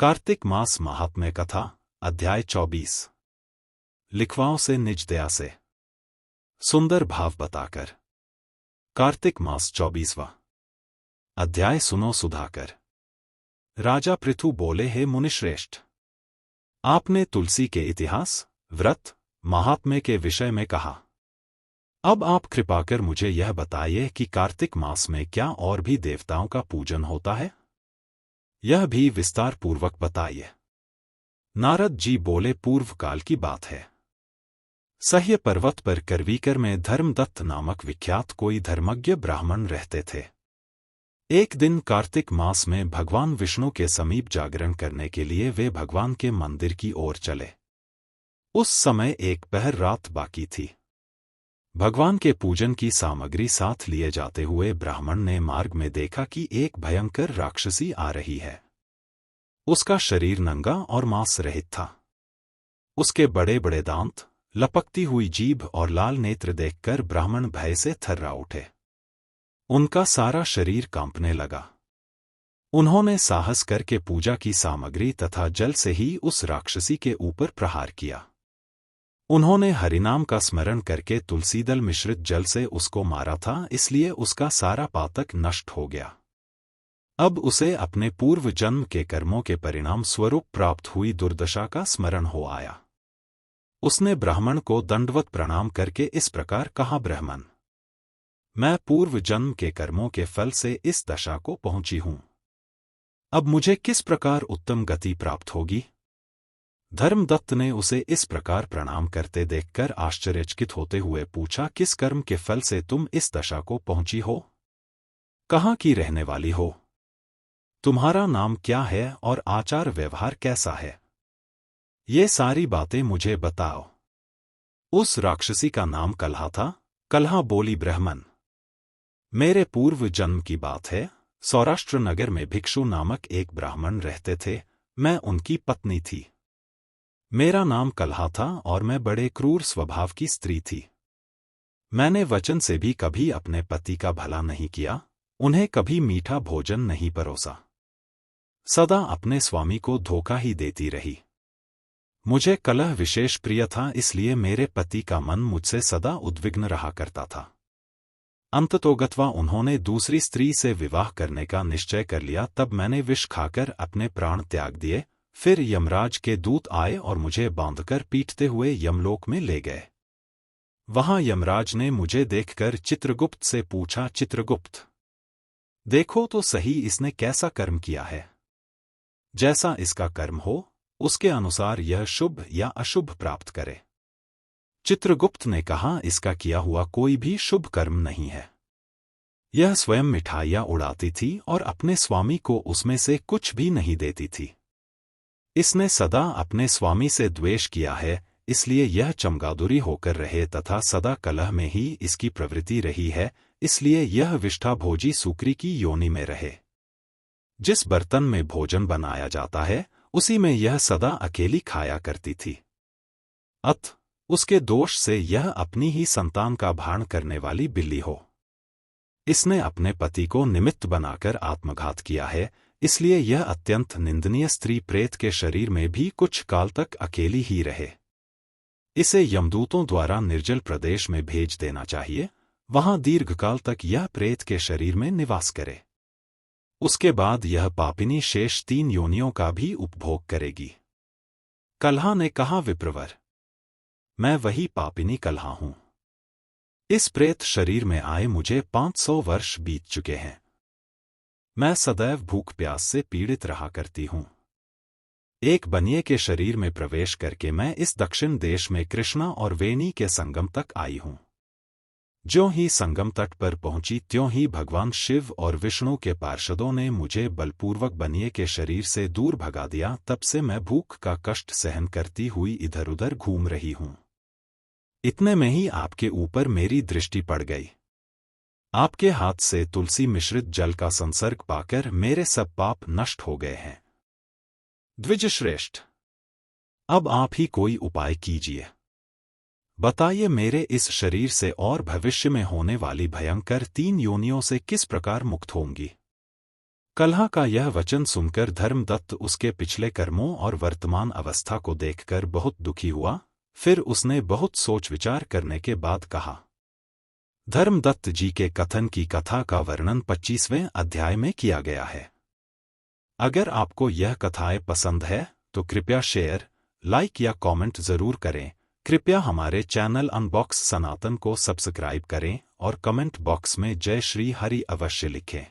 कार्तिक मास महात्म्य कथा अध्याय 24। लिखवाओं से निज दया से सुंदर भाव बताकर। कार्तिक मास 24वां अध्याय सुनो सुधाकर। राजा पृथु बोले, हे मुनिश्रेष्ठ, आपने तुलसी के इतिहास, व्रत, महात्म्य के विषय में कहा। अब आप कृपा कर मुझे यह बताइए कि कार्तिक मास में क्या और भी देवताओं का पूजन होता है? यह भी विस्तार पूर्वक बताइए। नारद जी बोले, पूर्व काल की बात है। सह्य पर्वत पर करवीकर में धर्मदत्त नामक विख्यात कोई धर्मज्ञ ब्राह्मण रहते थे। एक दिन कार्तिक मास में भगवान विष्णु के समीप जागरण करने के लिए वे भगवान के मंदिर की ओर चले। उस समय एक पहर रात बाकी थी। भगवान के पूजन की सामग्री साथ लिए जाते हुए ब्राह्मण ने मार्ग में देखा कि एक भयंकर राक्षसी आ रही है। उसका शरीर नंगा और मांस रहित था। उसके बड़े बड़े दांत, लपकती हुई जीभ और लाल नेत्र देखकर ब्राह्मण भय से थर्रा उठे। उनका सारा शरीर कांपने लगा। उन्होंने साहस करके पूजा की सामग्री तथा जल से ही उस राक्षसी के ऊपर प्रहार किया। उन्होंने हरिनाम का स्मरण करके तुलसीदल मिश्रित जल से उसको मारा था, इसलिए उसका सारा पातक नष्ट हो गया। अब उसे अपने पूर्व जन्म के कर्मों के परिणाम स्वरूप प्राप्त हुई दुर्दशा का स्मरण हो आया। उसने ब्राह्मण को दंडवत प्रणाम करके इस प्रकार कहा, ब्राह्मण, मैं पूर्व जन्म के कर्मों के फल से इस दशा को पहुंची हूं। अब मुझे किस प्रकार उत्तम गति प्राप्त होगी? धर्मदत्त ने उसे इस प्रकार प्रणाम करते देखकर आश्चर्यचकित होते हुए पूछा, किस कर्म के फल से तुम इस दशा को पहुंची हो? कहाँ की रहने वाली हो? तुम्हारा नाम क्या है और आचार व्यवहार कैसा है? ये सारी बातें मुझे बताओ। उस राक्षसी का नाम कलहा था। कलहा बोली, ब्राह्मण, मेरे पूर्व जन्म की बात है। सौराष्ट्र नगर में भिक्षु नामक एक ब्राह्मण रहते थे। मैं उनकी पत्नी थी। मेरा नाम कलहा था और मैं बड़े क्रूर स्वभाव की स्त्री थी। मैंने वचन से भी कभी अपने पति का भला नहीं किया, उन्हें कभी मीठा भोजन नहीं परोसा। सदा अपने स्वामी को धोखा ही देती रही। मुझे कलह विशेष प्रिय था, इसलिए मेरे पति का मन मुझसे सदा उद्विग्न रहा करता था। अंततोगत्वा उन्होंने दूसरी स्त्री से विवाह करने का निश्चय कर लिया। तब मैंने विष खाकर अपने प्राण त्याग दिए। फिर यमराज के दूत आए और मुझे बांधकर पीटते हुए यमलोक में ले गए। वहां यमराज ने मुझे देखकर चित्रगुप्त से पूछा, चित्रगुप्त, देखो तो सही इसने कैसा कर्म किया है। जैसा इसका कर्म हो, उसके अनुसार यह शुभ या अशुभ प्राप्त करे। चित्रगुप्त ने कहा, इसका किया हुआ कोई भी शुभ कर्म नहीं है। यह स्वयं मिठाइयां उड़ाती थी और अपने स्वामी को उसमें से कुछ भी नहीं देती थी। इसने सदा अपने स्वामी से द्वेष किया है, इसलिए यह चमगादुरी होकर रहे तथा सदा कलह में ही इसकी प्रवृत्ति रही है, इसलिए यह विष्ठाभोजी सूकरी की योनि में रहे। जिस बर्तन में भोजन बनाया जाता है, उसी में यह सदा अकेली खाया करती थी। अतः उसके दोष से यह अपनी ही संतान का भाण करने वाली बिल्ली हो। इसने अपने पति को निमित्त बनाकर आत्मघात किया है, इसलिए यह अत्यंत निंदनीय स्त्री प्रेत के शरीर में भी कुछ काल तक अकेली ही रहे। इसे यमदूतों द्वारा निर्जल प्रदेश में भेज देना चाहिए। वहां दीर्घकाल तक यह प्रेत के शरीर में निवास करे। उसके बाद यह पापिनी शेष 3 योनियों का भी उपभोग करेगी। कलहा ने कहा, विप्रवर, मैं वही पापिनी कलहा हूं। इस प्रेत शरीर में आए मुझे 500 वर्ष बीत चुके हैं। मैं सदैव भूख प्यास से पीड़ित रहा करती हूं। एक बनिए के शरीर में प्रवेश करके मैं इस दक्षिण देश में कृष्णा और वेणी के संगम तक आई हूं। ज्यों ही संगम तट पर पहुंची, त्यों ही भगवान शिव और विष्णु के पार्षदों ने मुझे बलपूर्वक बनिए के शरीर से दूर भगा दिया। तब से मैं भूख का कष्ट सहन करती हुई इधर उधर घूम रही हूं। इतने में ही आपके ऊपर मेरी दृष्टि पड़ गई। आपके हाथ से तुलसी मिश्रित जल का संसर्ग पाकर मेरे सब पाप नष्ट हो गए हैं। द्विजश्रेष्ठ, अब आप ही कोई उपाय कीजिए। बताइए, मेरे इस शरीर से और भविष्य में होने वाली भयंकर 3 योनियों से किस प्रकार मुक्त होंगी? कलह का यह वचन सुनकर धर्मदत्त उसके पिछले कर्मों और वर्तमान अवस्था को देखकर बहुत दुखी हुआ। फिर उसने बहुत सोच विचार करने के बाद कहा। धर्मदत्त जी के कथन की कथा का वर्णन 25वें अध्याय में किया गया है। अगर आपको यह कथाएं पसंद है तो कृपया शेयर, लाइक या कमेंट जरूर करें। कृपया हमारे चैनल अनबॉक्स सनातन को सब्सक्राइब करें और कमेंट बॉक्स में जय श्री हरि अवश्य लिखें।